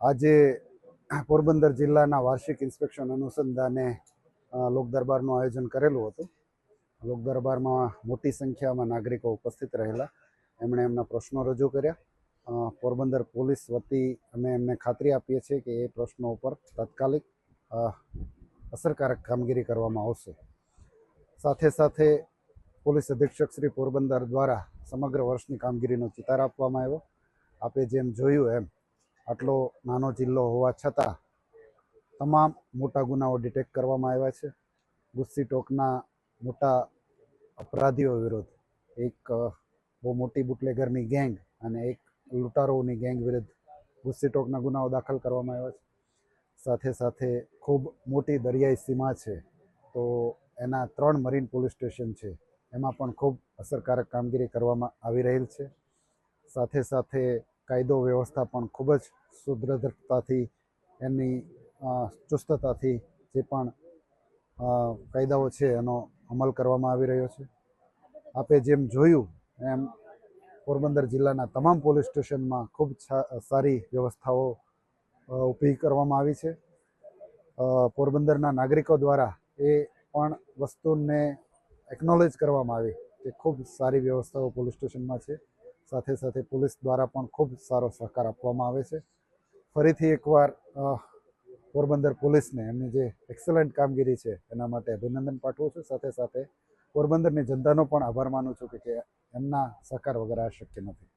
આજે પોરબંદર જિલ્લાના વાર્ષિક ઇન્સ્પેક્શન અનુસંધાને લોકદરબારનું આયોજન કરેલું હતું. લોકદરબારમાં મોટી સંખ્યામાં નાગરિકો ઉપસ્થિત રહેલા. એમણે એમના પ્રશ્નો રજૂ કર્યા. પોરબંદર પોલીસ વતી અમે એમને ખાતરી આપીએ છીએ કે એ પ્રશ્નો ઉપર તાત્કાલિક અસરકારક કામગીરી કરવામાં આવશે. સાથે સાથે પોલીસ અધિક્ષક શ્રી પોરબંદર દ્વારા સમગ્ર વર્ષની કામગીરીનો ચિતાર આપવામાં આવ્યો. આપે જેમ જોયું એમ આટલો નાનો જિલ્લો હોવા છતાં તમામ મોટા ગુનાઓ ડિટેક્ટ કરવામાં આવ્યા છે. ગુસ્સી ટોકના મોટા અપરાધીઓ વિરુદ્ધ એક બહુ મોટી બુટલેગરની ગેંગ અને એક લૂંટારોની ગેંગ વિરુદ્ધ ગુસ્સી ટોકના ગુનાઓ દાખલ કરવામાં આવ્યા છે. સાથે સાથે ખૂબ મોટી દરિયાઈ સીમા છે, તો એના 3 મરીન પોલીસ સ્ટેશન છે, એમાં પણ ખૂબ અસરકારક કામગીરી કરવામાં આવી રહેલ છે. સાથે સાથે કાયદો વ્યવસ્થા પણ ખૂબ જ સુદૃઢતાથી એની ચુસ્તતાથી જે પણ કાયદાઓ છે એનો અમલ કરવામાં આવી રહ્યો છે. આપે જેમ જોયું એમ પોરબંદર જિલ્લાના તમામ પોલીસ સ્ટેશનમાં ખૂબ સારી વ્યવસ્થાઓ ઊભી કરવામાં આવી છે. પોરબંદરના નાગરિકો દ્વારા એ પણ વસ્તુને એકનોલેજ કરવામાં આવી કે ખૂબ સારી વ્યવસ્થાઓ પોલીસ સ્ટેશનમાં છે. સાથે સાથે પોલીસ દ્વારા પણ ખૂબ સારો સહકાર આપવામાં આવે છે. ફરીથી એકવાર પોરબંદર પોલીસને એમની જે એક્સલન્ટ કામગીરી છે એના માટે અભિનંદન પાઠવું છું. સાથે સાથે પોરબંદરની જનતાનો પણ આભાર માનું છું કે એમના સહકાર વગર આ શક્ય નથી.